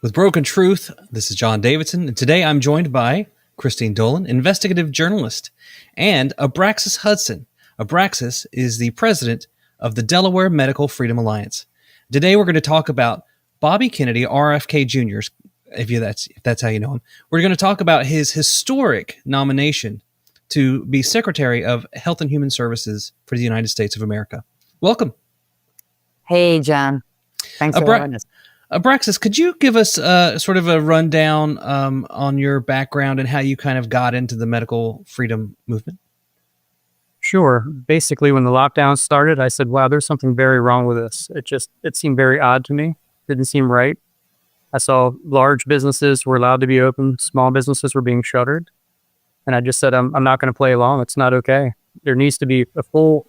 With Broken Truth, this is John Davidson, and today I'm joined by Christine Dolan, investigative journalist, and Abraxas Hudson. Abraxas is the president of the Delaware Medical Freedom Alliance. Today we're going to talk about Bobby Kennedy, RFK Jr., if that's how you know him. We're going to talk about his historic nomination to be Secretary of Health and Human Services for the United States of America. Welcome. Hey, John. Thanks for having us. Abraxas, could you give us sort of a rundown on your background and how you kind of got into the medical freedom movement? Sure. Basically, when the lockdown started, I said, wow, there's something very wrong with this. It seemed very odd to me. Didn't seem right. I saw large businesses were allowed to be open. Small businesses were being shuttered. And I just said, I'm not going to play along. It's not okay. There needs to be a full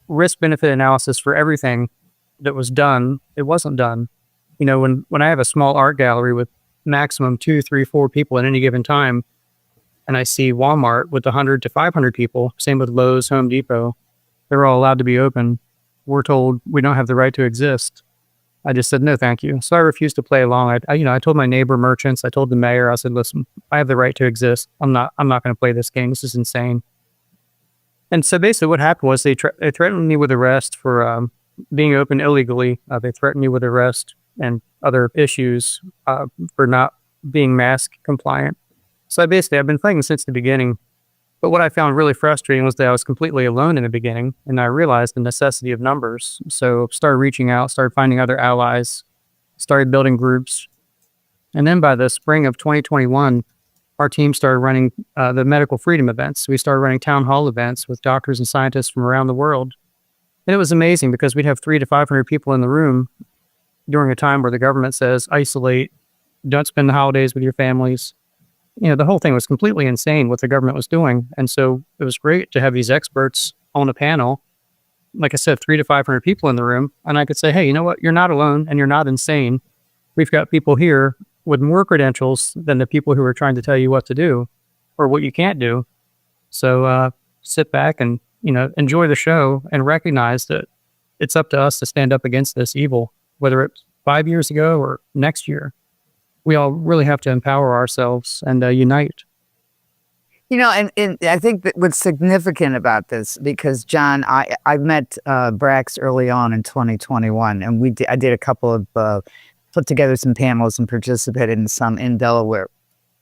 risk-benefit analysis for everything that was done. It wasn't done. You know, when I have a small art gallery with maximum 2, 3, 4 people at any given time, and I see Walmart with 100 to 500 people, same with Lowe's, Home Depot, they're all allowed to be open. We're told we don't have the right to exist. I just said, no, thank you. So I refused to play along. I told my neighbor merchants, I told the mayor, I said, listen, I have the right to exist. I'm not going to play this game. This is insane. And so basically what happened was they threatened me with arrest for being open illegally. They threatened me with arrest and other issues for not being mask compliant. So I've been playing since the beginning. But what I found really frustrating was that I was completely alone in the beginning, and I realized the necessity of numbers. So started reaching out, started finding other allies, started building groups. And then by the spring of 2021, our team started running the medical freedom events. We started running town hall events with doctors and scientists from around the world. And it was amazing because we'd have 300 to 500 people in the room during a time where the government says, isolate, don't spend the holidays with your families. You know, the whole thing was completely insane what the government was doing. And so it was great to have these experts on a panel, like I said, 300 to 500 people in the room. And I could say, hey, you know what? You're not alone and you're not insane. We've got people here with more credentials than the people who are trying to tell you what to do or what you can't do. So sit back and, enjoy the show and recognize that it's up to us to stand up against this evil, whether it's 5 years ago or next year. We all really have to empower ourselves and unite. And I think that what's significant about this, because John, I met Brax early on in 2021, and I did a couple of put together some panels and participated in some in Delaware.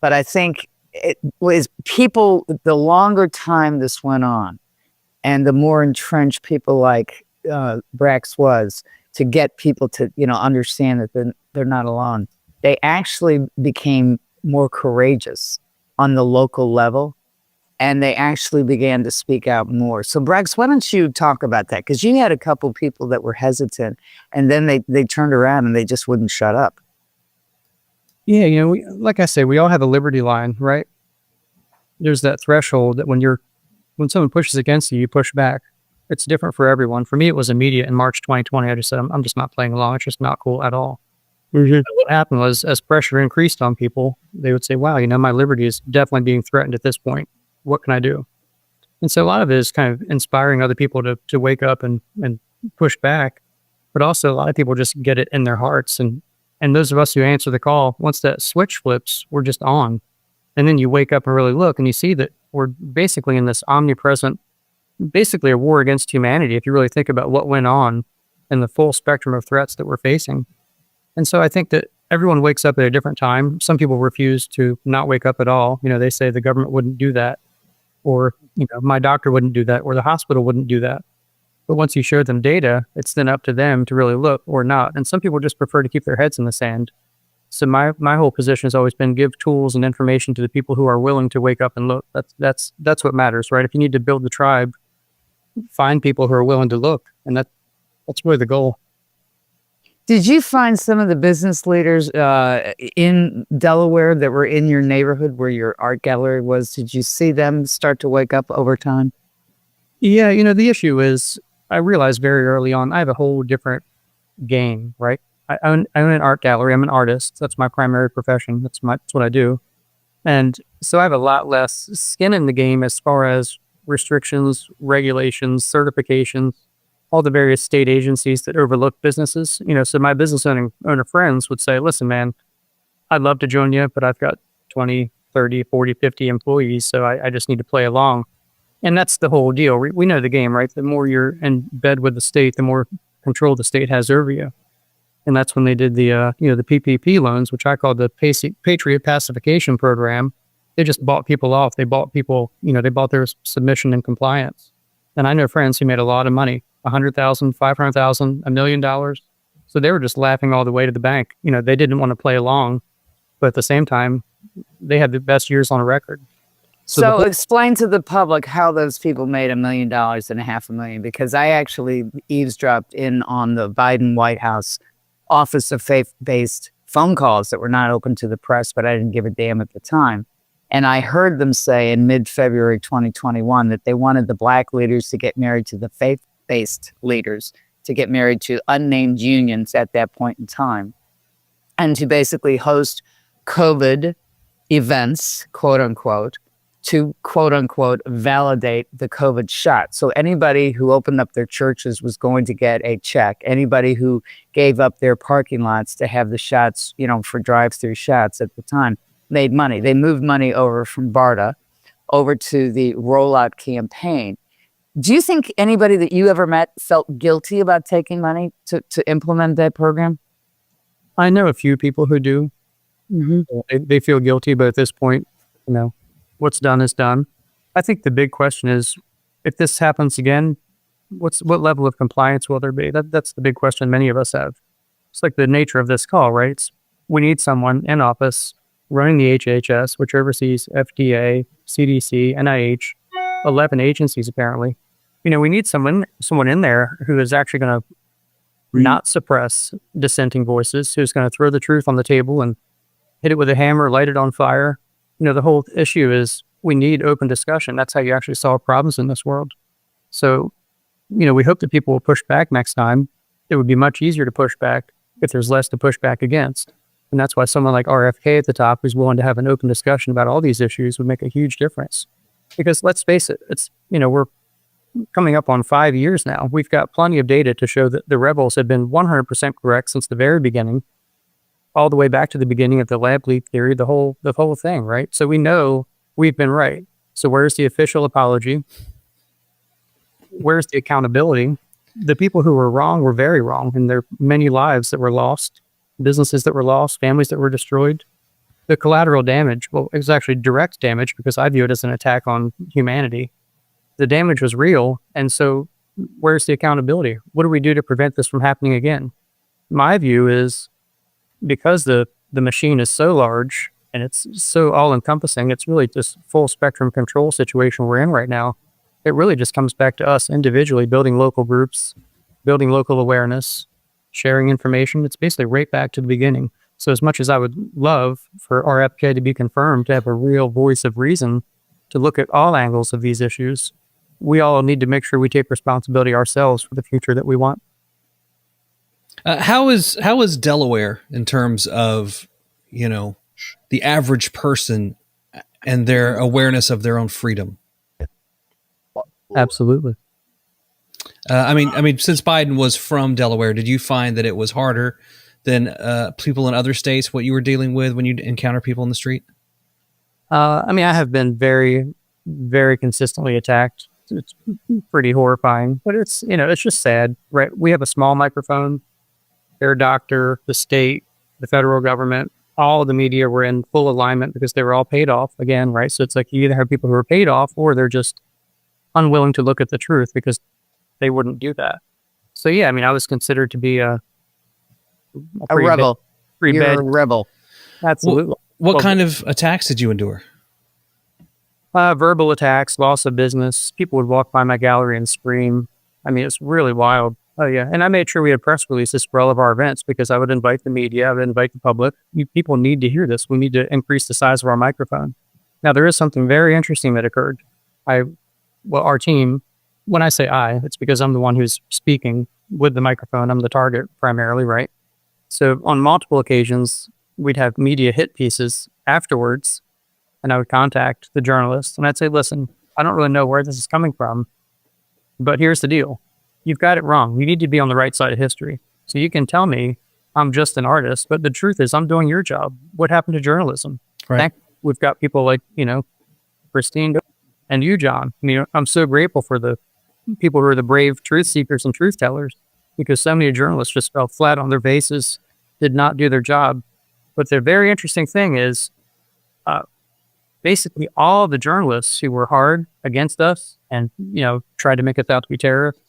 But I think it was people, the longer time this went on, and the more entrenched people like Brax was to get people to understand that they're not alone. They actually became more courageous on the local level, and they actually began to speak out more. So, Brax, why don't you talk about that? Because you had a couple people that were hesitant, and then they turned around and they just wouldn't shut up. Yeah, like I say, we all have a liberty line, right? There's that threshold that when someone pushes against you, you push back. It's different for everyone. For me, it was immediate in March 2020. I just said, I'm just not playing along. It's just not cool at all. Mm-hmm. What happened was, as pressure increased on people, they would say, wow, my liberty is definitely being threatened at this point. What can I do? And so a lot of it is kind of inspiring other people to wake up and push back. But also a lot of people just get it in their hearts. And those of us who answer the call, once that switch flips, we're just on. And then you wake up and really look and you see that we're basically in this omnipresent, basically a war against humanity, if you really think about what went on and the full spectrum of threats that we're facing. And so I think that everyone wakes up at a different time. Some people refuse to not wake up at all. They say the government wouldn't do that, or, my doctor wouldn't do that, or the hospital wouldn't do that. But once you show them data, it's then up to them to really look or not. And some people just prefer to keep their heads in the sand. So my whole position has always been give tools and information to the people who are willing to wake up and look. That's what matters, right? If you need to build the tribe, find people who are willing to look. And that's really the goal. Did you find some of the business leaders in Delaware that were in your neighborhood where your art gallery was? Did you see them start to wake up over time? Yeah, the issue is I realized very early on I have a whole different game, right? I own an art gallery. I'm an artist. That's my primary profession. That's what I do. And so I have a lot less skin in the game as far as restrictions, regulations, certifications, all the various state agencies that overlook businesses. So my business owner friends would say, listen, man, I'd love to join you, but I've got 20, 30, 40, 50 employees, so I just need to play along. And that's the whole deal. We know the game, right? The more you're in bed with the state, the more control the state has over you. And that's when they did the the PPP loans, which I call the Patriot Pacification Program. They just bought people off. They bought people, they bought their submission and compliance. And I know friends who made a lot of money, $100,000, $500,000, $1 million. So they were just laughing all the way to the bank. They didn't want to play along, but at the same time, they had the best years on record. So explain to the public how those people made $1 million and $500,000, because I actually eavesdropped in on the Biden White House Office of Faith-Based phone calls that were not open to the press, but I didn't give a damn at the time. And I heard them say in mid-February 2021 that they wanted the Black leaders to get married to the faith-based leaders, to get married to unnamed unions at that point in time, and to basically host COVID events, quote unquote, to quote unquote validate the COVID shot. So anybody who opened up their churches was going to get a check. Anybody who gave up their parking lots to have the shots, for drive-through shots at the time, made money. They moved money over from BARDA over to the rollout campaign. Do you think anybody that you ever met felt guilty about taking money to implement that program? I know a few people who do. Mm-hmm. They feel guilty, but at this point, what's done is done. I think the big question is, if this happens again, what level of compliance will there be? That's the big question many of us have. It's like the nature of this call, right? We need someone in office running the HHS, which oversees FDA, CDC, NIH, 11 agencies apparently. We need someone in there who is actually going to not suppress dissenting voices, who's going to throw the truth on the table and hit it with a hammer, light it on fire. The whole issue is we need open discussion. That's how you actually solve problems in this world. So, we hope that people will push back next time. It would be much easier to push back if there's less to push back against. And that's why someone like RFK at the top, who's willing to have an open discussion about all these issues, would make a huge difference. Because let's face it, it's, we're coming up on 5 years now. We've got plenty of data to show that the rebels have been 100% correct since the very beginning, all the way back to the beginning of the lab leak theory, the whole thing, right? So we know we've been right. So where's the official apology? Where's the accountability? The people who were wrong were very wrong, and there are many lives that were lost, businesses that were lost, families that were destroyed. The collateral damage, well, it was actually direct damage because I view it as an attack on humanity. The damage was real, and so where's the accountability? What do we do to prevent this from happening again? My view is, because the machine is so large and it's so all-encompassing, it's really this full spectrum control situation we're in right now. It really just comes back to us individually building local groups, building local awareness, sharing information. It's basically right back to the beginning. So as much as I would love for RFK to be confirmed, to have a real voice of reason, to look at all angles of these issues, we all need to make sure we take responsibility ourselves for the future that we want. How is Delaware in terms of, the average person and their awareness of their own freedom? Absolutely. I mean, since Biden was from Delaware, did you find that it was harder than people in other states, what you were dealing with when you encounter people in the street? I have been very, very consistently attacked. It's pretty horrifying, but it's just sad, right? We have a small microphone. Their doctor, the state, the federal government, all of the media were in full alignment because they were all paid off again, right? So it's like you either have people who are paid off or they're just unwilling to look at the truth because they wouldn't do that. So yeah, I was considered to be a rebel. You're bad a rebel. Absolutely. What kind of attacks did you endure? Verbal attacks, loss of business. People would walk by my gallery and scream. It's really wild. Oh yeah, and I made sure we had press releases for all of our events because I would invite the media, I would invite the public. People need to hear this. We need to increase the size of our microphone. Now there is something very interesting that occurred. Our team, when I say I, it's because I'm the one who's speaking with the microphone. I'm the target primarily, right? So on multiple occasions, we'd have media hit pieces afterwards, and I would contact the journalist and I'd say, listen, I don't really know where this is coming from, but here's the deal. You've got it wrong. You need to be on the right side of history. So you can tell me I'm just an artist. But the truth is, I'm doing your job. What happened to journalism? Right. We've got people like, Christine and you, John. I'm so grateful for the people who are the brave truth seekers and truth tellers, because so many journalists just fell flat on their faces, did not do their job. But the very interesting thing is, basically all the journalists who were hard against us and, tried to make us out to be terrorists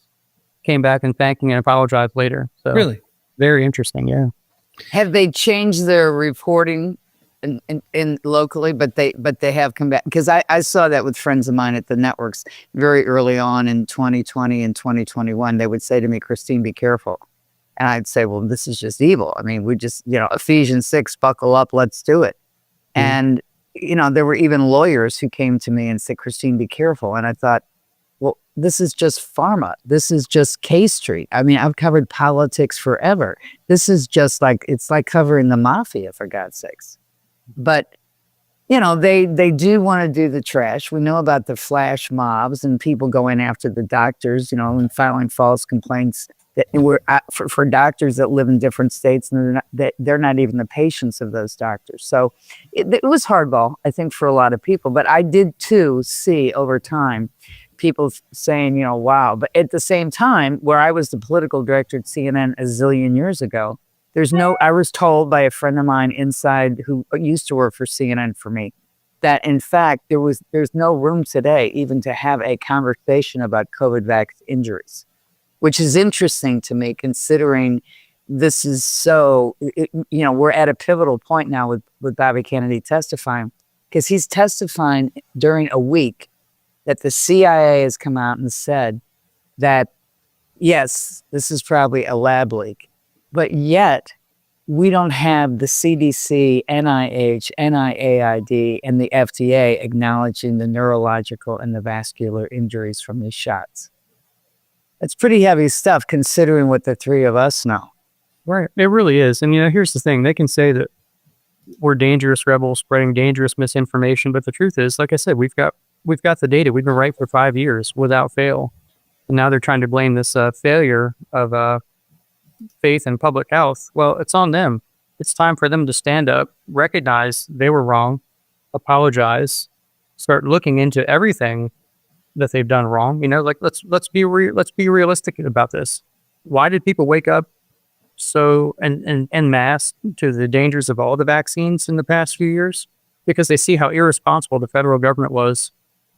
came back and thanking and apologized later. So Really? very interesting. Yeah. Have they changed their reporting in locally? But they have come back, because I saw that with friends of mine at the networks very early on in 2020 and 2021. They would say to me, Christine, be careful. And I'd say, well, this is just evil. I mean, we just, Ephesians 6, buckle up, let's do it. And, there were even lawyers who came to me and said, Christine, be careful. And I thought, well, this is just pharma. This is just K Street. I mean, I've covered politics forever. This is just it's like covering the mafia, for God's sakes. But, they do want to do the trash. We know about the flash mobs and people going after the doctors, and filing false complaints that were for doctors that live in different states, and they're not even the patients of those doctors. So it was hardball, I think, for a lot of people. But I did too see over time people saying, wow. But at the same time, where I was the political director at CNN a zillion years ago, I was told by a friend of mine inside who used to work for CNN for me, that in fact, there's no room today even to have a conversation about COVID vax injuries, which is interesting to me, considering this is we're at a pivotal point now with Bobby Kennedy testifying, because he's testifying during a week that the CIA has come out and said that, yes, this is probably a lab leak, but yet we don't have the CDC, NIH, NIAID, and the FDA acknowledging the neurological and the vascular injuries from these shots. It's pretty heavy stuff, considering what the three of us know. Right. It really is. And, here's the thing. They can say that we're dangerous rebels spreading dangerous misinformation. But the truth is, like I said, we've got the data. We've been right for 5 years without fail. And now they're trying to blame this failure of faith in public health. Well, it's on them. It's time for them to stand up, recognize they were wrong, apologize, start looking into everything that they've done wrong. Let's be realistic about this. Why did people wake up so en masse to the dangers of all the vaccines in the past few years? Because they see how irresponsible the federal government was,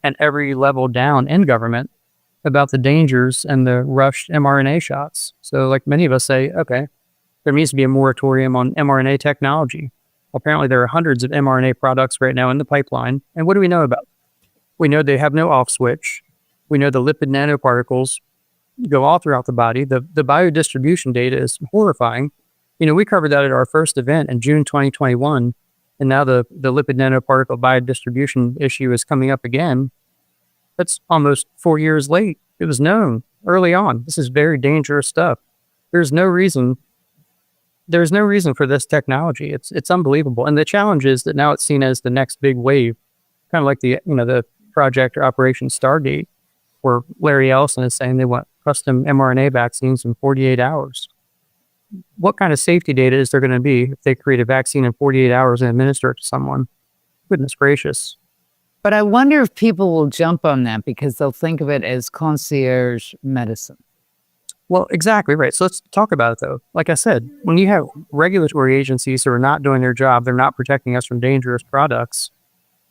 and every level down in government, about the dangers and the rushed mRNA shots. So like many of us say, okay, there needs to be a moratorium on mRNA technology. Apparently there are hundreds of mRNA products right now in the pipeline. And what do we know about them? We know they have no off switch. We know the lipid nanoparticles go all throughout the body. The biodistribution data is horrifying. We covered that at our first event in June 2021. And now the lipid nanoparticle biodistribution issue is coming up again. That's almost 4 years late. It was known early on. This is very dangerous stuff. There's no reason for this technology. It's unbelievable. And the challenge is that now it's seen as the next big wave, kind of like the project or Operation Stargate, where Larry Ellison is saying they want custom mRNA vaccines in 48 hours. What kind of safety data is there going to be if they create a vaccine in 48 hours and administer it to someone? Goodness gracious. But I wonder if people will jump on that because they'll think of it as concierge medicine. Well, exactly right. So let's talk about it, though. Like I said, when you have regulatory agencies who are not doing their job, they're not protecting us from dangerous products.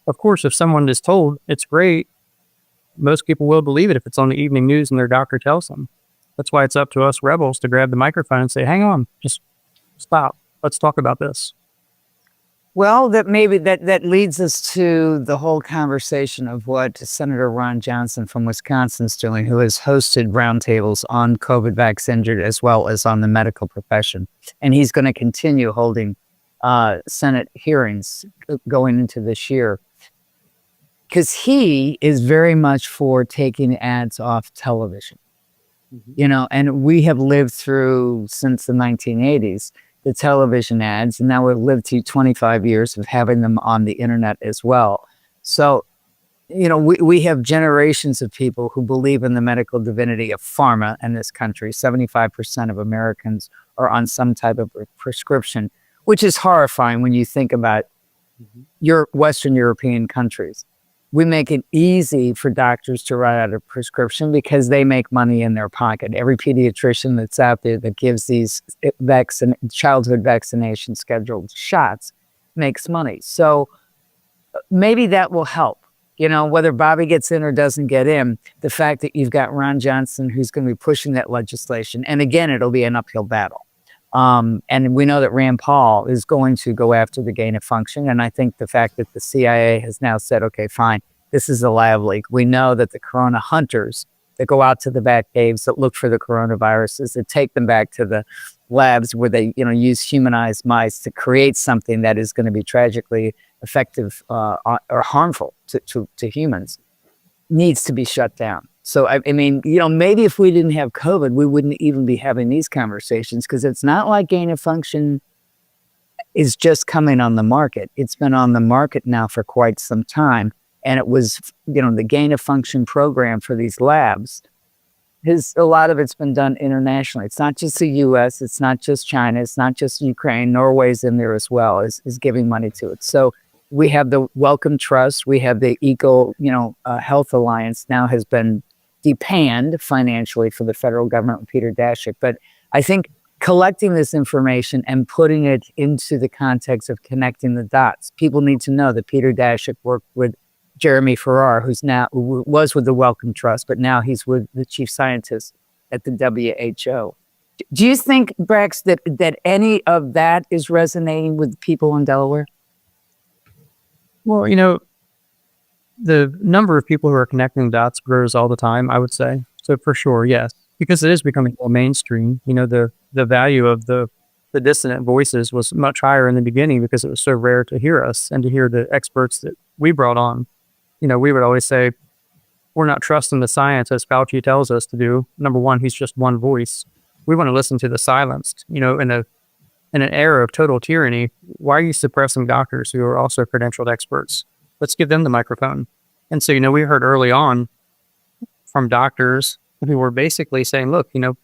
Of course, if someone is told it's great, most people will believe it if it's on the evening news and their doctor tells them. That's why it's up to us rebels to grab the microphone and say, hang on, just stop. Let's talk about this. Well, that leads us to the whole conversation of what Senator Ron Johnson from Wisconsin is doing, who has hosted roundtables on COVID vax injured as well as on the medical profession. And he's going to continue holding Senate hearings going into this year, because he is very much for taking ads off television. Mm-hmm. And we have lived through, since the 1980s, the television ads, and now we've lived through 25 years of having them on the internet as well. So, we have generations of people who believe in the medical divinity of pharma in this country. 75% of Americans are on some type of prescription, which is horrifying when you think about your Western European countries. We make it easy for doctors to write out a prescription because they make money in their pocket. Every pediatrician that's out there that gives these childhood vaccination scheduled shots makes money. So maybe that will help. You know, whether Bobby gets in or doesn't get in, the fact that you've got Ron Johnson who's going to be pushing that legislation, and again, it'll be an uphill battle. And we know that Rand Paul is going to go after the gain of function. And I think the fact that the CIA has now said, okay, fine, this is a lab leak. We know that the corona hunters that go out to the bat caves that look for the coronaviruses, that take them back to the labs where they, you know, use humanized mice to create something that is going to be tragically effective or harmful to humans, needs to be shut down. So, I mean, you know, maybe if we didn't have COVID, we wouldn't even be having these conversations, because it's not like gain of function is just coming on the market. It's been on the market now for quite some time. And it was, you know, the gain of function program for these labs, a lot of it's been done internationally. It's not just the U.S., it's not just China, it's not just Ukraine. Norway's in there as well, is giving money to it. So we have the Wellcome Trust, we have the Health Alliance now has been depanned financially for the federal government with Peter Daszak. But I think collecting this information and putting it into the context of connecting the dots, people need to know that Peter Daszak worked with Jeremy Farrar, who was with the Wellcome Trust, but now he's with the chief scientist at the WHO. Do you think, Brax, that any of that is resonating with people in Delaware? Well, you know, the number of people who are connecting the dots grows all the time, I would say. So for sure, yes, because it is becoming more mainstream. You know, the value of the dissonant voices was much higher in the beginning because it was so rare to hear us and to hear the experts that we brought on. You know, we would always say, we're not trusting the science as Fauci tells us to do. Number one, he's just one voice. We want to listen to the silenced. You know, in an era of total tyranny, why are you suppressing doctors who are also credentialed experts? Let's give them the microphone. And so, you know, we heard early on from doctors who were basically saying, look, you know,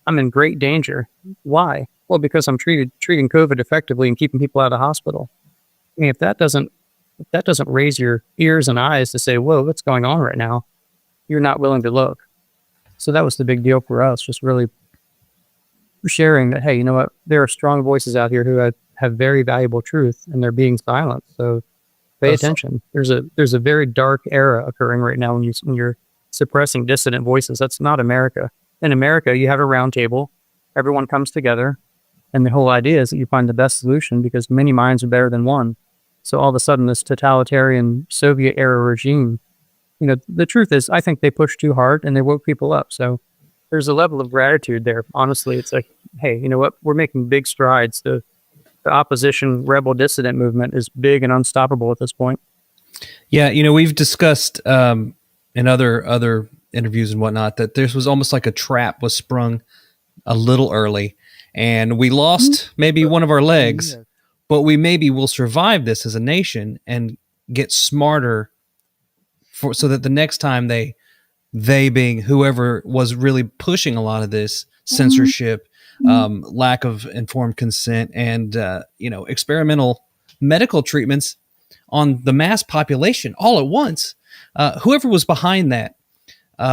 I'm in great danger. Why? Well, because I'm treating COVID effectively and keeping people out of hospital. I mean, if that doesn't raise your ears and eyes to say, whoa, what's going on right now? You're not willing to look. So that was the big deal for us, just really sharing that, hey, you know what? There are strong voices out here who have very valuable truth, and they're being silenced. So pay attention. There's a very dark era occurring right now when you're suppressing dissident voices. That's not America. In America, you have a round table. Everyone comes together. And the whole idea is that you find the best solution because many minds are better than one. So all of a sudden, this totalitarian Soviet-era regime, you know, the truth is, I think they pushed too hard and they woke people up. So there's a level of gratitude there. Honestly, it's like, hey, you know what? We're making big strides. The opposition rebel dissident movement is big and unstoppable at this point. Yeah, you know, we've discussed in other interviews and whatnot that this was almost like a trap was sprung a little early, and we lost maybe one of our legs, but we maybe will survive this as a nation and get smarter so that the next time they being whoever was really pushing a lot of this censorship, lack of informed consent, and experimental medical treatments on the mass population all at once. Whoever was behind that,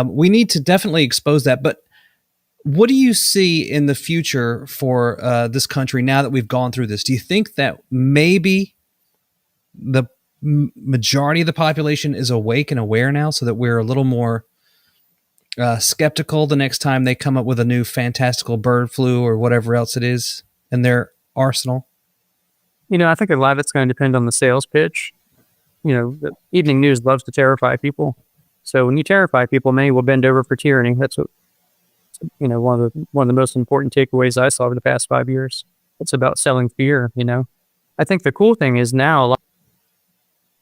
we need to definitely expose that. But what do you see in the future for this country now that we've gone through this? Do you think that maybe the majority of the population is awake and aware now, so that we're a little more skeptical the next time they come up with a new fantastical bird flu or whatever else it is in their arsenal? You know, I think a lot of it's going to depend on the sales pitch. You know, the evening news loves to terrify people. So when you terrify people, many will bend over for tyranny. That's what, you know, one of the most important takeaways I saw over the past 5 years. It's about selling fear, you know. I think the cool thing is now a lot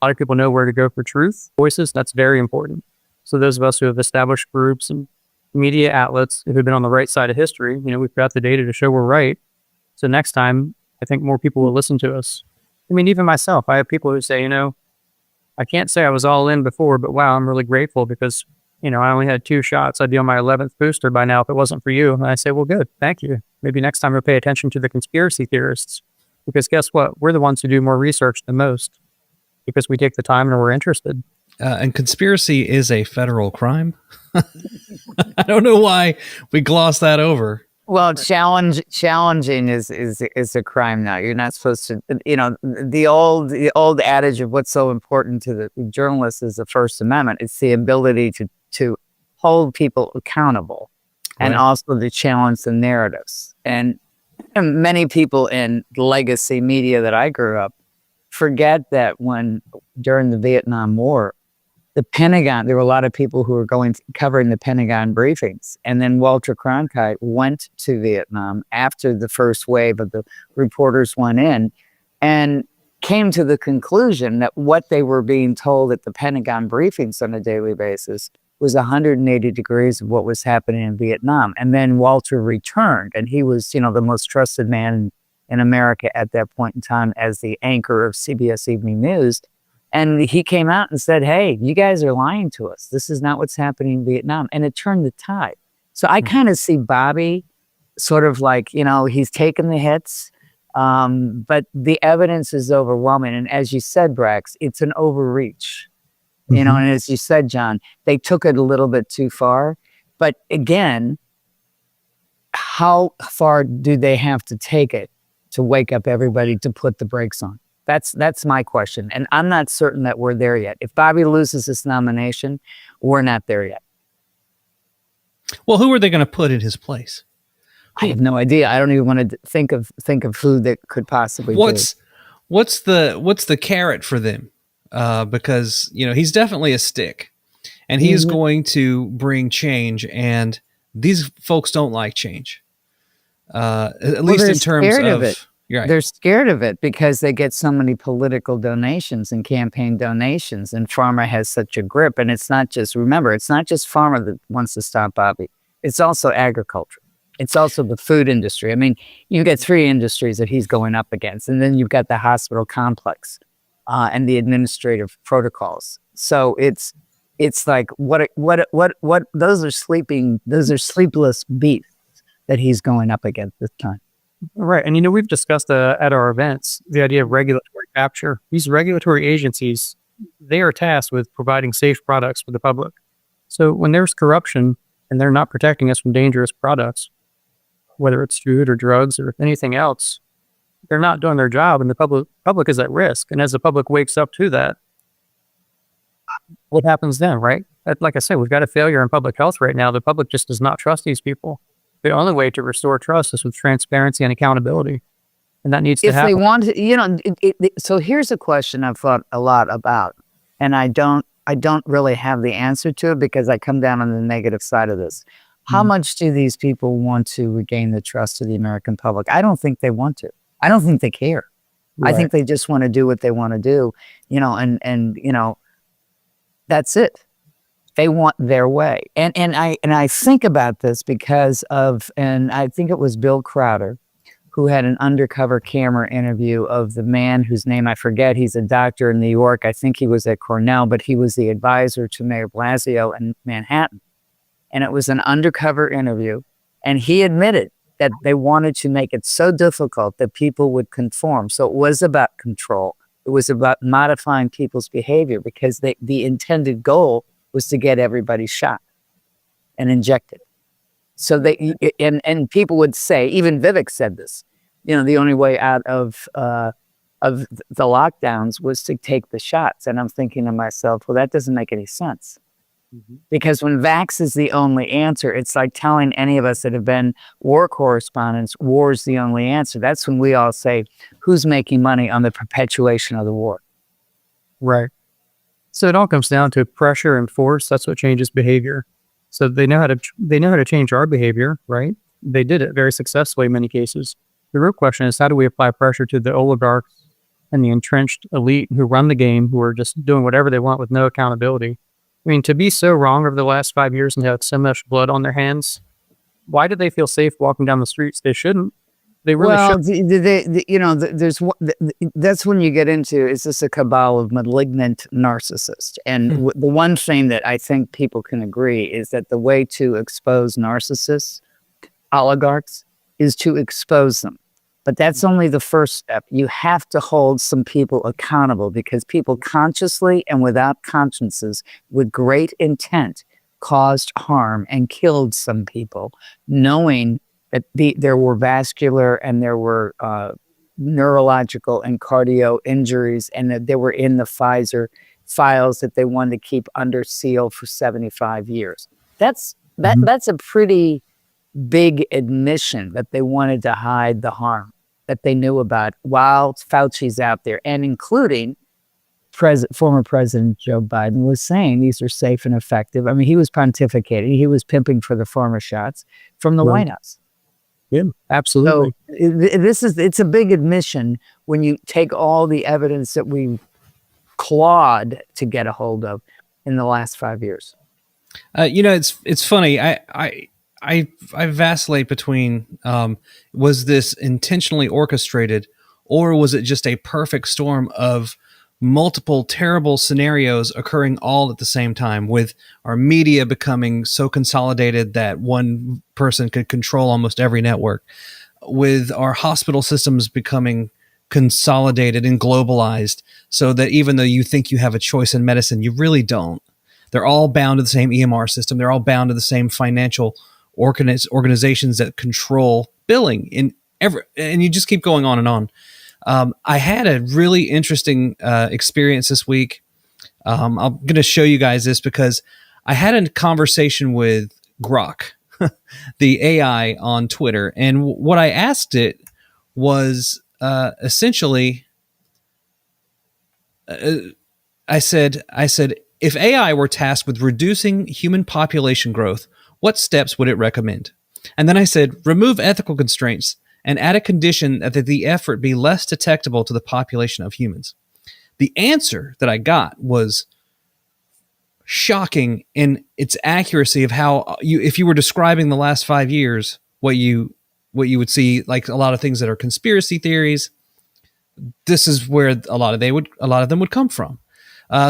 of people know where to go for truth voices. That's very important. So those of us who have established groups and media outlets who have been on the right side of history, you know, we've got the data to show we're right. So next time, I think more people will listen to us. I mean, even myself, I have people who say, you know, I can't say I was all in before, but wow, I'm really grateful because, you know, I only had 2 shots. I'd be on my 11th booster by now if it wasn't for you. And I say, well, good. Thank you. Maybe next time we'll pay attention to the conspiracy theorists, because guess what? We're the ones who do more research than most because we take the time and we're interested. And conspiracy is a federal crime. I don't know why we gloss that over. Well, challenging is a crime now. You're not supposed to, the old adage of what's so important to the journalist is the First Amendment. It's the ability to hold people accountable and Right. also to challenge the narratives. And many people in legacy media that I grew up forget that during the Vietnam War, the Pentagon, there were a lot of people who were covering the Pentagon briefings. And then Walter Cronkite went to Vietnam after the first wave of the reporters went in and came to the conclusion that what they were being told at the Pentagon briefings on a daily basis was 180 degrees of what was happening in Vietnam. And then Walter returned, and he was, the most trusted man in America at that point in time as the anchor of CBS Evening News. And he came out and said, hey, you guys are lying to us. This is not what's happening in Vietnam. And it turned the tide. So I kind of see Bobby sort of like, he's taken the hits, but the evidence is overwhelming. And as you said, Brax, it's an overreach. And as you said, John, they took it a little bit too far. But again, how far do they have to take it to wake up everybody to put the brakes on? That's my question. And I'm not certain that we're there yet. If Bobby loses this nomination, we're not there yet. Well, who are they going to put in his place? I have no idea. I don't even want to think of who that could possibly What's the carrot for them? Because he's definitely a stick, and he is going to bring change, and these folks don't like change. At least in terms of it. Right. They're scared of it because they get so many political donations and campaign donations, and pharma has such a grip. And it's not just pharma that wants to stop Bobby. It's also agriculture. It's also the food industry. I mean, you get three industries that he's going up against, and then you've got the hospital complex and the administrative protocols. So it's like what those are sleepless beasts that he's going up against this time. Right. And, we've discussed at our events, the idea of regulatory capture. These regulatory agencies, they are tasked with providing safe products for the public. So when there's corruption and they're not protecting us from dangerous products, whether it's food or drugs or anything else, they're not doing their job, and the public is at risk. And as the public wakes up to that, what happens then, right? Like I said, we've got a failure in public health right now. The public just does not trust these people. The only way to restore trust is with transparency and accountability. And that needs to happen. If they want to, so here's a question I've thought a lot about, and I don't really have the answer to it because I come down on the negative side of this. How much do these people want to regain the trust of the American public? I don't think they want to. I don't think they care. Right. I think they just want to do what they want to do, and that's it. They want their way. And I think about this because and I think it was Bill Crowder who had an undercover camera interview of the man whose name I forget. He's a doctor in New York. I think he was at Cornell, but he was the advisor to Mayor Blasio in Manhattan. And it was an undercover interview. And he admitted that they wanted to make it so difficult that people would conform. So it was about control. It was about modifying people's behavior because the intended goal was to get everybody shot and injected. So and people would say, even Vivek said this, the only way out of the lockdowns was to take the shots. And I'm thinking to myself, well, that doesn't make any sense. Because when vax is the only answer, it's like telling any of us that have been war correspondents, war is the only answer. That's when we all say, who's making money on the perpetuation of the war? Right. So it all comes down to pressure and force. That's what changes behavior. So they know how to change our behavior, right? They did it very successfully in many cases. The real question is, how do we apply pressure to the oligarchs and the entrenched elite who run the game, who are just doing whatever they want with no accountability? I mean, to be so wrong over the last 5 years and have so much blood on their hands, why do they feel safe walking down the streets? They shouldn't. They really shouldn't. That's when you get into, is this a cabal of malignant narcissists? And the one thing that I think people can agree is that the way to expose narcissists, oligarchs, is to expose them. But that's only the first step. You have to hold some people accountable, because people consciously and without consciences, with great intent, caused harm and killed some people, knowing that there were vascular and there were neurological and cardio injuries, and that they were in the Pfizer files that they wanted to keep under seal for 75 years. That's a pretty big admission that they wanted to hide the harm that they knew about while Fauci's out there, and including former President Joe Biden was saying these are safe and effective. I mean, he was pontificating. He was pimping for the pharma shots from the White House. Yeah, absolutely. So it's a big admission when you take all the evidence that we clawed to get a hold of in the last 5 years. It's funny. I vacillate between was this intentionally orchestrated, or was it just a perfect storm of multiple terrible scenarios occurring all at the same time, with our media becoming so consolidated that one person could control almost every network, with our hospital systems becoming consolidated and globalized, so that even though you think you have a choice in medicine, you really don't. They're all bound to the same EMR system. They're all bound to the same financial organizations that control billing and you just keep going on and on. I had a really interesting experience this week. I'm going to show you guys this because I had a conversation with Grok, the AI on Twitter, and what I asked it was essentially, I said, if AI were tasked with reducing human population growth, what steps would it recommend? And then I said, remove ethical constraints and add a condition that the effort be less detectable to the population of humans. The answer that I got was shocking in its accuracy of how if you were describing the last 5 years, what you would see, like a lot of things that are conspiracy theories, this is where a lot of them would come from.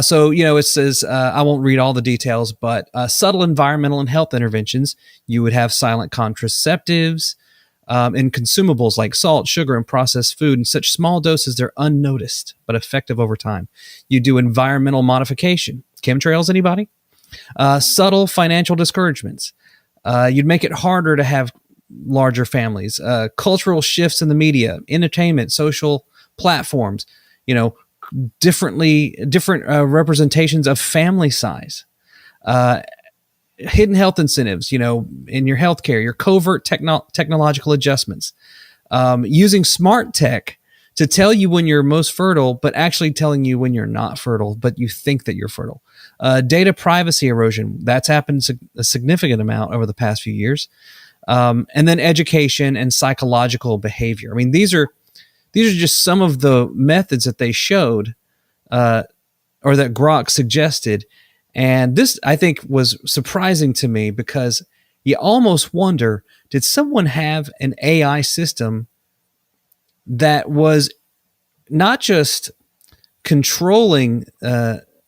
So, it says, I won't read all the details, but subtle environmental and health interventions. You would have silent contraceptives and consumables like salt, sugar, and processed food in such small doses they're unnoticed, but effective over time. You do environmental modification. Chemtrails, anybody? Subtle financial discouragements. You'd make it harder to have larger families. Cultural shifts in the media, entertainment, social platforms, different representations of family size, hidden health incentives, in your healthcare, your covert technological adjustments, using smart tech to tell you when you're most fertile, but actually telling you when you're not fertile, but you think that you're fertile. Data privacy erosion, that's happened a significant amount over the past few years. And then education and psychological behavior. I mean, these are just some of the methods that they showed, or that Grok suggested. And this, I think, was surprising to me because you almost wonder, did someone have an AI system that was not just controlling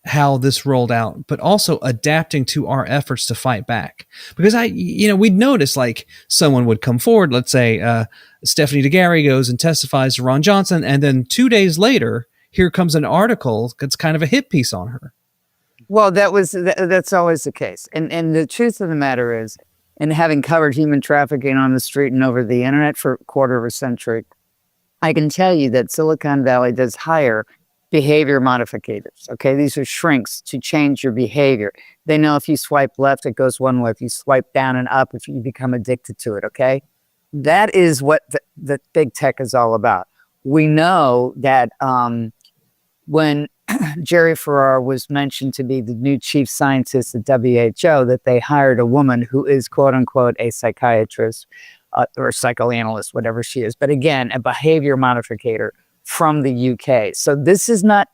how this rolled out, but also adapting to our efforts to fight back? Because we'd notice, like, someone would come forward, let's say Stephanie DeGarry goes and testifies to Ron Johnson, and then 2 days later, here comes an article that's kind of a hit piece on her. Well, that's always the case. And the truth of the matter is, and having covered human trafficking on the street and over the internet for a quarter of a century, I can tell you that Silicon Valley does hire behavior modificators. Okay, these are shrinks to change your behavior. They know if you swipe left, it goes one way. If you swipe down and up, if you become addicted to it. Okay, that is what the big tech is all about. We know that when Jerry Ferrar was mentioned to be the new chief scientist at WHO, that they hired a woman who is, quote unquote, a psychiatrist or psychoanalyst, whatever she is. But again, a behavior modificator from the UK. So this is not,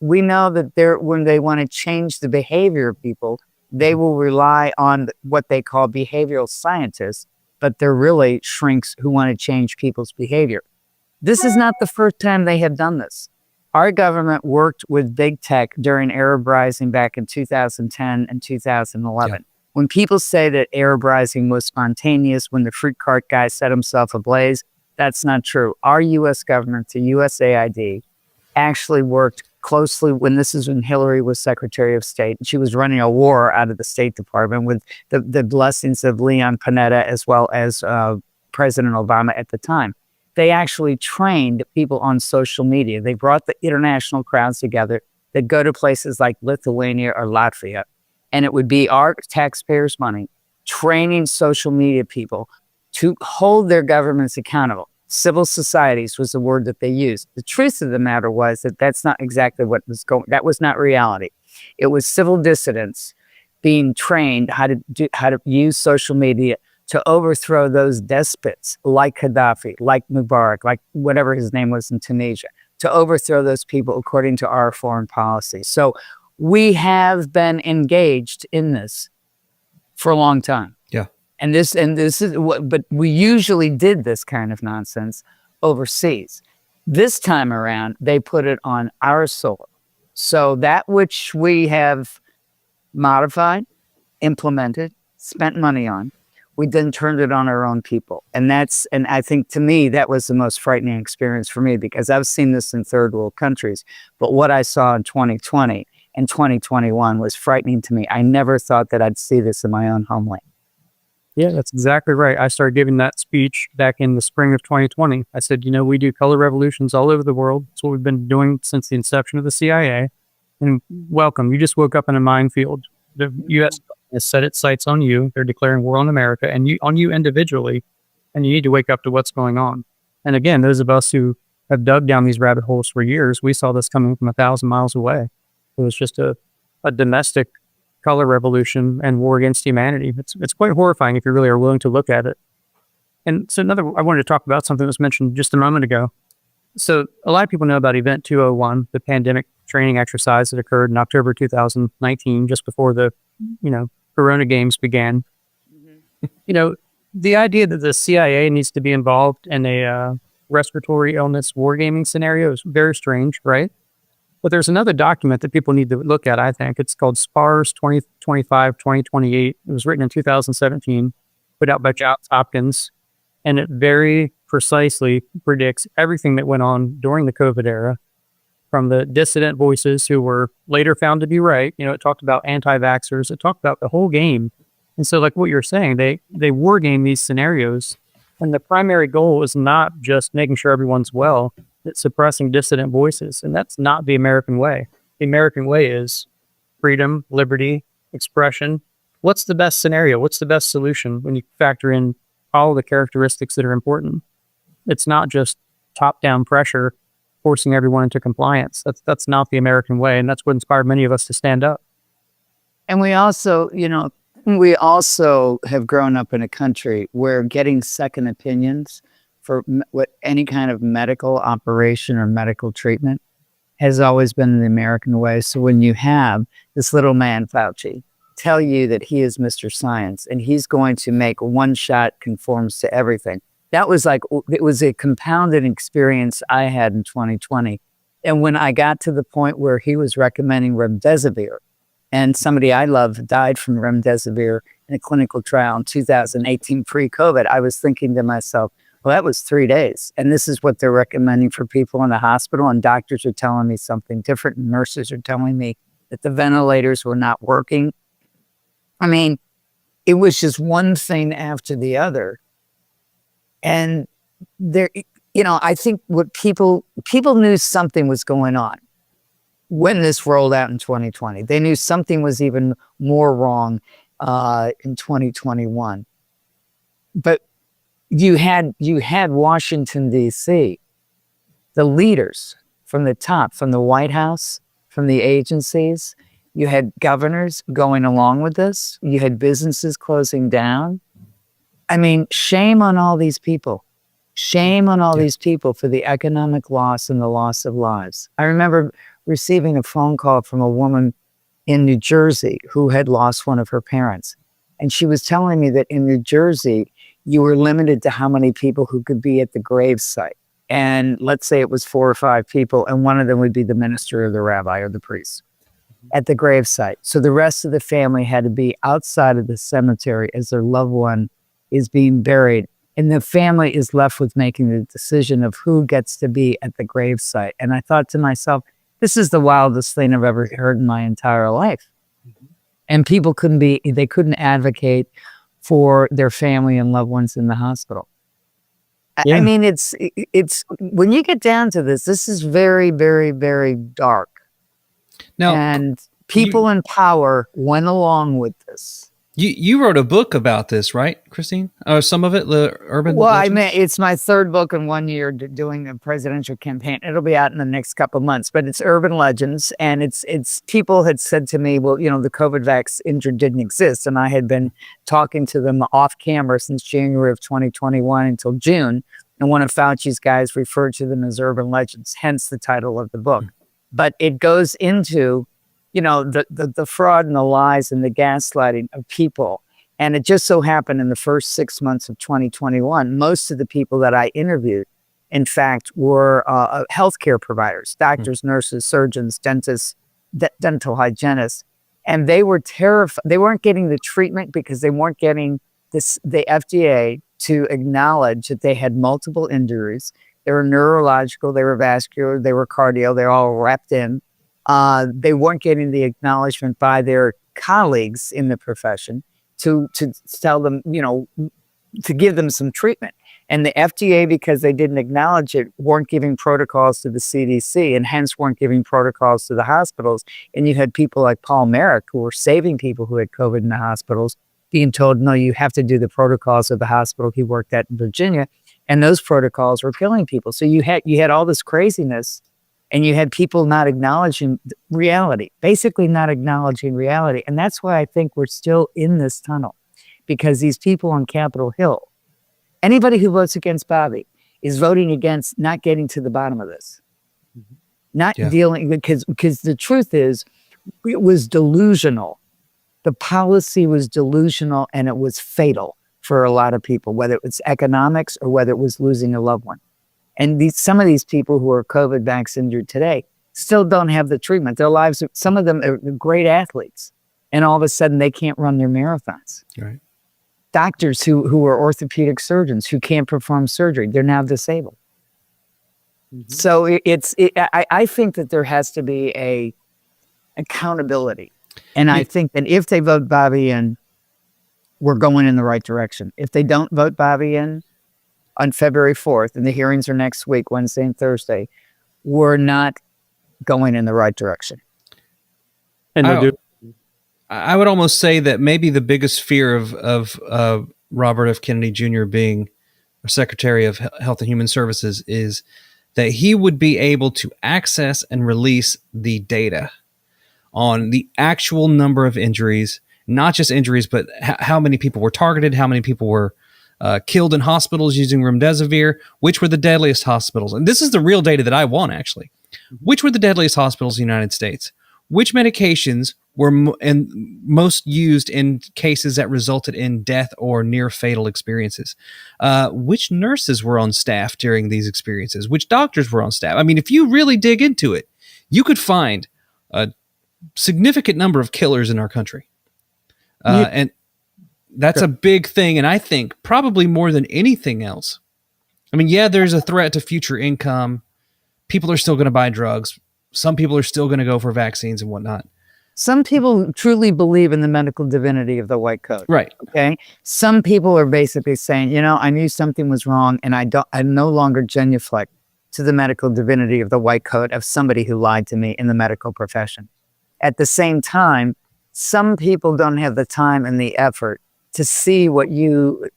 we know that when they want to change the behavior of people, they will rely on what they call behavioral scientists, but they're really shrinks who want to change people's behavior. This is not the first time they have done this. Our government worked with big tech during Arab Rising back in 2010 and 2011. When people say that Arab Rising was spontaneous when the fruit cart guy set himself ablaze, that's not true. Our U.S. government, the USAID, actually worked closely when Hillary was Secretary of State. She was running a war out of the State Department with the blessings of Leon Panetta as well as President Obama at the time. They actually trained people on social media. They brought the international crowds together that go to places like Lithuania or Latvia, and it would be our taxpayers' money training social media people to hold their governments accountable. Civil societies was the word that they used. The truth of the matter was that that's not exactly what was going. That was not reality. It was civil dissidents being trained how to use social media to overthrow those despots like Gaddafi, like Mubarak, like whatever his name was in Tunisia, to overthrow those people according to our foreign policy. So we have been engaged in this for a long time. Yeah. And this is what, but we usually did this kind of nonsense overseas. This time around, they put it on our soil. So that which we have modified, implemented, spent money on, we then turned it on our own people. And I think to me, that was the most frightening experience for me, because I've seen this in third world countries. But what I saw in 2020 and 2021 was frightening to me. I never thought that I'd see this in my own homeland. Yeah, that's exactly right. I started giving that speech back in the spring of 2020. I said, we do color revolutions all over the world. It's what we've been doing since the inception of the CIA. And welcome, you just woke up in a minefield. The U.S. has set its sights on you. They're declaring war on America and on you individually. And you need to wake up to what's going on. And again, those of us who have dug down these rabbit holes for years, we saw this coming from 1,000 miles away. It was just a domestic color revolution and war against humanity. It's quite horrifying if you really are willing to look at it. And so I wanted to talk about something that was mentioned just a moment ago. So a lot of people know about Event 201, the pandemic training exercise that occurred in October 2019, just before the, Corona Games began. Mm-hmm. The idea that the CIA needs to be involved in a respiratory illness wargaming scenario is very strange, right? But there's another document that people need to look at, I think. It's called SPARS 2025-2028. It was written in 2017, put out by Johns Hopkins, and it very precisely predicts everything that went on during the COVID era, from the dissident voices who were later found to be right. It talked about anti-vaxxers. It talked about the whole game. And so like what you're saying, they war game these scenarios. And the primary goal is not just making sure everyone's well, it's suppressing dissident voices. And that's not the American way. The American way is freedom, liberty, expression. What's the best scenario? What's the best solution when you factor in all the characteristics that are important? It's not just top-down pressure forcing everyone into compliance. That's not the American way. And that's what inspired many of us to stand up. And we also have grown up in a country where getting second opinions for any kind of medical operation or medical treatment has always been the American way. So when you have this little man, Fauci, tell you that he is Mr. Science and he's going to make one shot conforms to everything, it was a compounded experience I had in 2020. And when I got to the point where he was recommending remdesivir, and somebody I love died from remdesivir in a clinical trial in 2018 pre-COVID, I was thinking to myself, well, that was 3 days. And this is what they're recommending for people in the hospital. And doctors are telling me something different. And nurses are telling me that the ventilators were not working. I mean, it was just one thing after the other. And I think what people knew something was going on when this rolled out in 2020. They knew something was even more wrong in 2021. But you had Washington, D.C., the leaders from the top, from the White House, from the agencies. You had governors going along with this. You had businesses closing down. I mean, shame on all these people. Shame on all these people for the economic loss and the loss of lives. I remember receiving a phone call from a woman in New Jersey who had lost one of her parents. And she was telling me that in New Jersey, you were limited to how many people who could be at the grave site. And let's say it was 4 or 5 people, and one of them would be the minister or the rabbi or the priest. at the gravesite. So the rest of the family had to be outside of the cemetery as their loved one is being buried. And the family is left with making the decision of who gets to be at the gravesite. And I thought to myself, this is the wildest thing I've ever heard in my entire life. And people they couldn't advocate for their family and loved ones in the hospital. Yeah. I mean, it's when you get down to this is very, very, very dark. Now, And people in power went along with this. you wrote a book about this, right, Christine? Or some of it, the urban. Well, I legends? mean, it's my third book in 1 year doing a presidential campaign. It'll be out in the next couple of months, but it's urban legends. And it's people had said to me, well, the COVID vax injured didn't exist. And I had been talking to them off camera since January of 2021 until June. And one of Fauci's guys referred to them as urban legends, hence the title of the book. But it goes into, the fraud and the lies and the gaslighting of people. And it just so happened in the first 6 months of 2021, most of the people that I interviewed, in fact, were healthcare providers, doctors, nurses, surgeons, dentists, dental hygienists. And they were terrified. They weren't getting the treatment because they weren't getting the FDA to acknowledge that they had multiple injuries. They were neurological, they were vascular, they were cardio, they're all wrapped in. They weren't getting the acknowledgement by their colleagues in the profession to tell them, to give them some treatment. And the FDA, because they didn't acknowledge it, weren't giving protocols to the CDC and hence weren't giving protocols to the hospitals. And you had people like Paul Merrick who were saving people who had COVID in the hospitals being told, no, you have to do the protocols of the hospital he worked at in Virginia. And those protocols were killing people. So you had all this craziness and you had people not acknowledging reality, basically not acknowledging reality. And that's why I think we're still in this tunnel, because these people on Capitol Hill, anybody who votes against Bobby is voting against not getting to the bottom of this, not dealing, because the truth is it was delusional. The policy was delusional and it was fatal for a lot of people, whether it was economics or whether it was losing a loved one. And some of these people who are COVID vax injured today still don't have the treatment. Their lives, some of them are great athletes, and all of a sudden they can't run their marathons. Right. Doctors who are orthopedic surgeons who can't perform surgery, they're now disabled. So I think that there has to be a accountability. And I think that if they vote Bobby in, we're going in the right direction. If they don't vote Bobby in on February 4th, and the hearings are next week, Wednesday and Thursday, we're not going in the right direction. And I would almost say that maybe the biggest fear of Robert F. Kennedy Jr. being Secretary of Health and Human Services is that he would be able to access and release the data on the actual number of injuries, not just injuries, but how many people were targeted, how many people were killed in hospitals using remdesivir, which were the deadliest hospitals. And this is the real data that I want, actually. Which were the deadliest hospitals in the United States? Which medications were most used in cases that resulted in death or near fatal experiences? Which nurses were on staff during these experiences? Which doctors were on staff? I mean, if you really dig into it, you could find a significant number of killers in our country. And that's a big thing. And I think probably more than anything else, I mean, yeah, there's a threat to future income. People are still going to buy drugs. Some people are still going to go for vaccines and whatnot. Some people truly believe in the medical divinity of the white coat. Right. Okay. Some people are basically saying, I knew something was wrong, and I no longer genuflect to the medical divinity of the white coat of somebody who lied to me in the medical profession. At the same time, some people don't have the time and the effort to see what you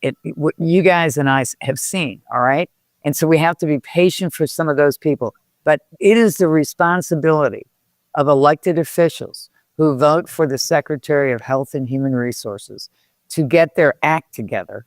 guys and I have seen. All right. And so we have to be patient for some of those people. But it is the responsibility of elected officials who vote for the Secretary of Health and Human Resources to get their act together.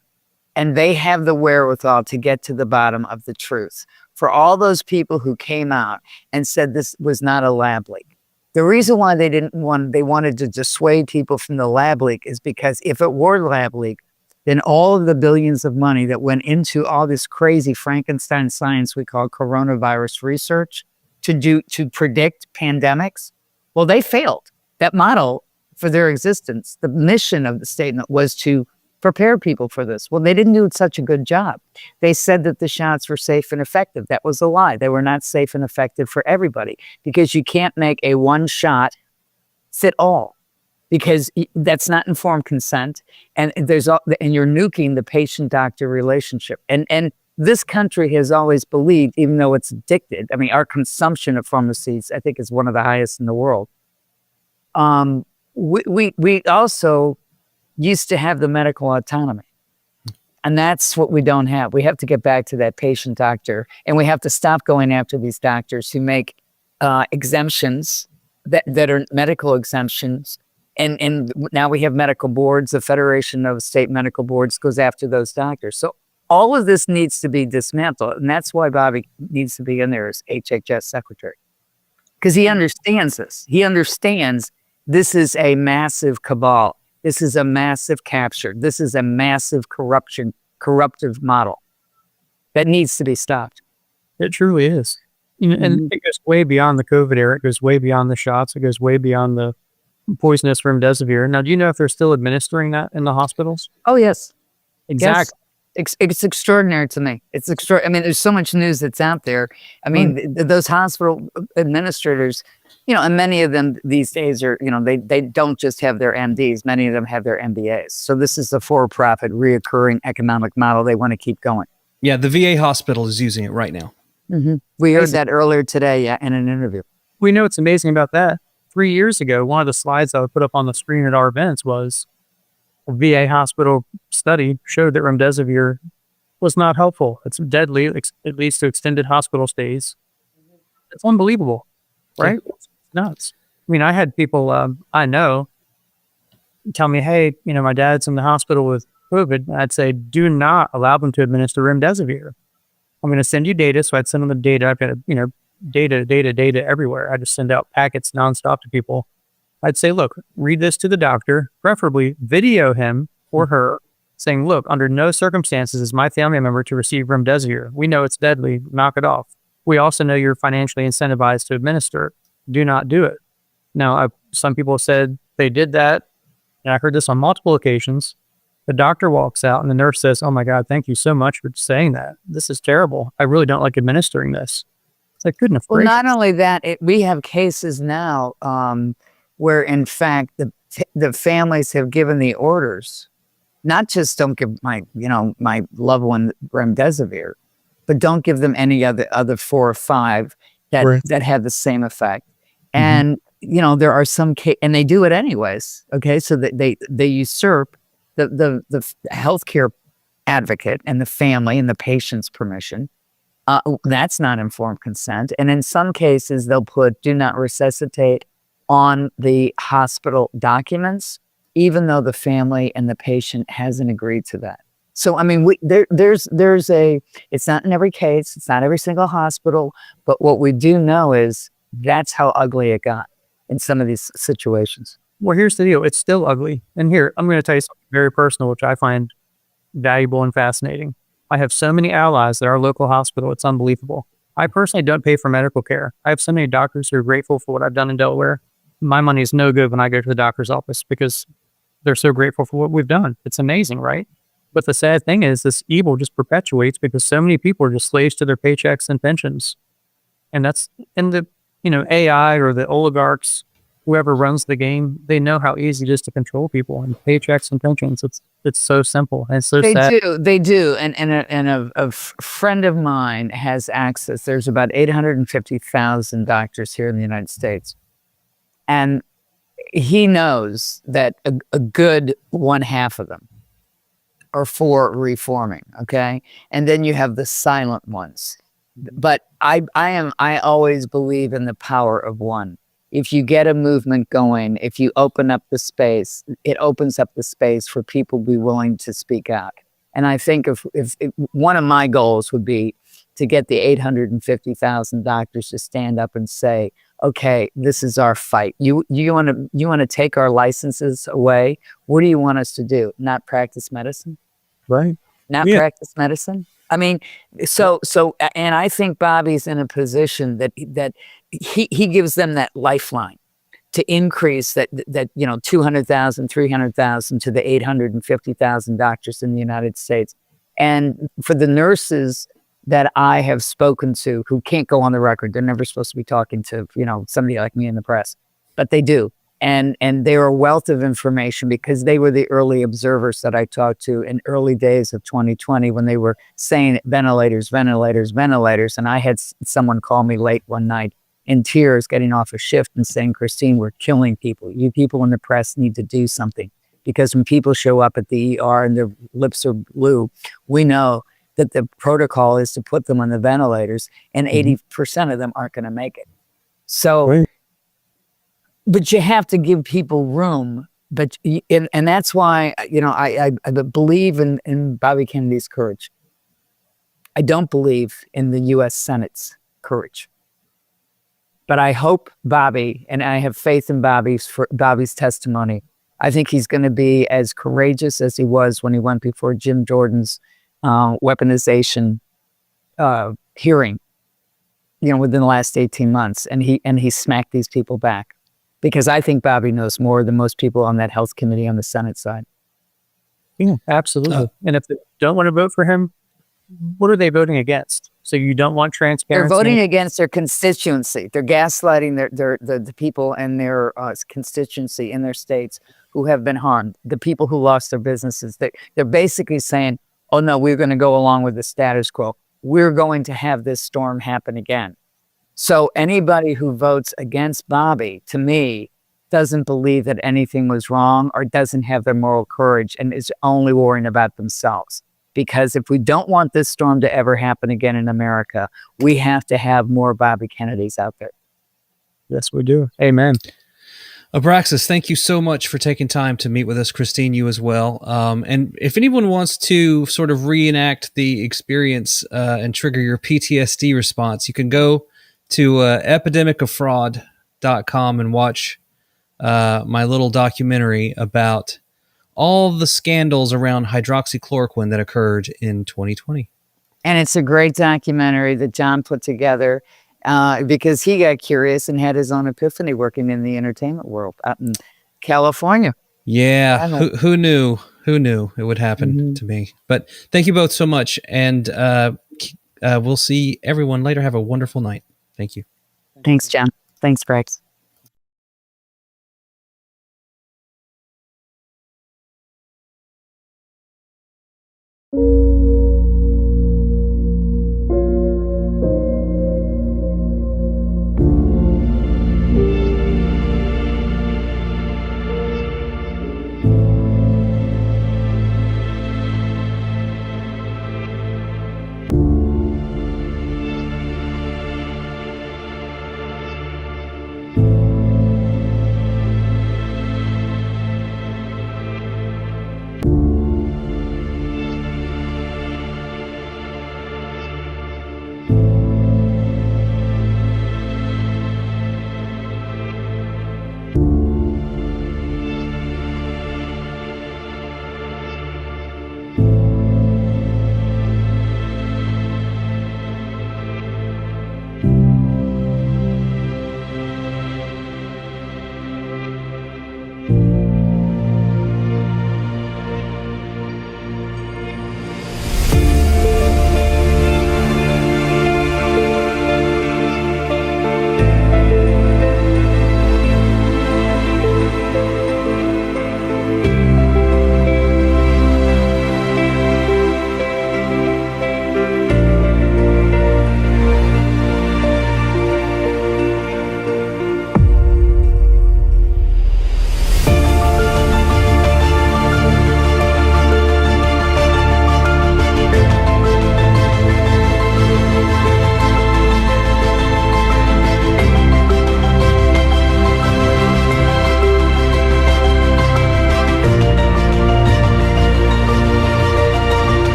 And they have the wherewithal to get to the bottom of the truth. For all those people who came out and said this was not a lab leak. The reason why they wanted to dissuade people from the lab leak is because if it were lab leak, then all of the billions of money that went into all this crazy Frankenstein science we call coronavirus research to predict pandemics, well, they failed. that model for their existence. The mission of the statement was to prepare people for this. Well, they didn't do such a good job. They said that the shots were safe and effective. That was a lie. They were not safe and effective for everybody, because you can't make a one shot fit all, because that's not informed consent. And and you're nuking the patient-doctor relationship. And this country has always believed, even though it's addicted, I mean, our consumption of pharmacies, I think, is one of the highest in the world. We also used to have the medical autonomy. And that's what we don't have. We have to get back to that patient doctor, and we have to stop going after these doctors who make exemptions that are medical exemptions. And now we have medical boards. The Federation of State Medical Boards goes after those doctors. So all of this needs to be dismantled. And that's why Bobby needs to be in there as HHS secretary, because he understands this. He understands this is a massive cabal. This is a massive capture. This is a massive corruptive model that needs to be stopped. It truly is. And it goes way beyond the COVID era. It goes way beyond the shots. It goes way beyond the poisonous remdesivir. Now, do you know if they're still administering that in the hospitals? Oh, yes. Exactly. Yes. It's extraordinary to me. It's extraordinary. I mean, there's so much news that's out there. I mean, those hospital administrators, and many of them these days are, they don't just have their MDs. Many of them have their MBAs. So this is a for-profit, reoccurring economic model they want to keep going. Yeah, the VA hospital is using it right now. Mm-hmm. We heard that earlier today, in an interview. We know what's amazing about that. 3 years ago, one of the slides I would put up on the screen at our events was a VA hospital study showed that remdesivir was not helpful. It's deadly. It leads to extended hospital stays. It's unbelievable, right? It's nuts. I mean, I had people I know tell me, hey, my dad's in the hospital with COVID. I'd say, do not allow them to administer remdesivir. I'm going to send you data. So I'd send them the data. I've got, data everywhere. I just send out packets nonstop to people. I'd say, look, read this to the doctor, preferably video him or her saying, look, under no circumstances is my family member to receive remdesivir. We know it's deadly. Knock it off. We also know you're financially incentivized to administer it. Do not do it. Now, some people said they did that, and I heard this on multiple occasions. The doctor walks out and the nurse says, oh my God, thank you so much for saying that. This is terrible. I really don't like administering this. It's like, goodness gracious. Well, not only that, we have cases now where, in fact, the families have given the orders, not just don't give my loved one remdesivir, but don't give them any other 4 or 5 that have the same effect. And there are some and they do it anyways. Okay, so that they usurp the healthcare advocate and the family and the patient's permission. That's not informed consent. And in some cases, they'll put "do not resuscitate" on the hospital documents, even though the family and the patient hasn't agreed to that. So, I mean, there's it's not in every case, it's not every single hospital, but what we do know is that's how ugly it got in some of these situations. Well, here's the deal. It's still ugly. And here, I'm going to tell you something very personal, which I find valuable and fascinating. I have so many allies at our local hospital. It's unbelievable. I personally don't pay for medical care. I have so many doctors who are grateful for what I've done in Delaware. My money is no good when I go to the doctor's office because they're so grateful for what we've done. It's amazing, right? But the sad thing is this evil just perpetuates because so many people are just slaves to their paychecks and pensions. And that's in the, AI or the oligarchs, whoever runs the game, they know how easy it is to control people and paychecks and pensions. It's so simple and it's so sad. They do. And a friend of mine has access. There's about 850,000 doctors here in the United States. And he knows that a good 1/2 of them are for reforming. Okay. And then you have the silent ones. But I always believe in the power of one. If you get a movement going, if you open up the space, it opens up the space for people to be willing to speak out. And I think if one of my goals would be to get the 850,000 doctors to stand up and say, okay, this is our fight. You want to take our licenses away? What do you want us to do? Not practice medicine? Right. Not practice medicine? I mean, so, and I think Bobby's in a position that he gives them that lifeline to increase that 200,000, 300,000 to the 850,000 doctors in the United States. And for the nurses that I have spoken to who can't go on the record, they're never supposed to be talking to, somebody like me in the press, but they do. And they're a wealth of information because they were the early observers that I talked to in early days of 2020 when they were saying ventilators, ventilators, ventilators. And I had someone call me late one night in tears, getting off a shift and saying, Christine, we're killing people. You people in the press need to do something, because when people show up at the ER and their lips are blue, we know that the protocol is to put them on the ventilators, and 80% of them aren't going to make it. So, Right. But you have to give people room. And that's why, I believe in Bobby Kennedy's courage. I don't believe in the U.S. Senate's courage. But I hope Bobby, and I have faith in Bobby's testimony. I think he's going to be as courageous as he was when he went before Jim Jordan's weaponization hearing, within the last 18 months. And he smacked these people back. Because I think Bobby knows more than most people on that health committee on the Senate side. Yeah, absolutely. And if they don't want to vote for him, what are they voting against? So you don't want transparency? They're voting against their constituency. They're gaslighting the people and their constituency in their states who have been harmed, the people who lost their businesses. They're basically saying, oh, no, we're going to go along with the status quo. We're going to have this storm happen again. So anybody who votes against Bobby, to me, doesn't believe that anything was wrong or doesn't have their moral courage and is only worrying about themselves. Because if we don't want this storm to ever happen again in America, we have to have more Bobby Kennedys out there. Yes, we do. Amen. Abraxas, thank you so much for taking time to meet with us. Christine, you as well. And if anyone wants to sort of reenact the experience and trigger your PTSD response, you can go to epidemicoffraud.com and watch my little documentary about all the scandals around hydroxychloroquine that occurred in 2020. And it's a great documentary that John put together because he got curious and had his own epiphany working in the entertainment world out in California. Yeah, who knew? Who knew it would happen to me? But thank you both so much, and we'll see everyone later. Have a wonderful night. Thank you. Thanks, John. Thanks, Brax.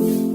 you.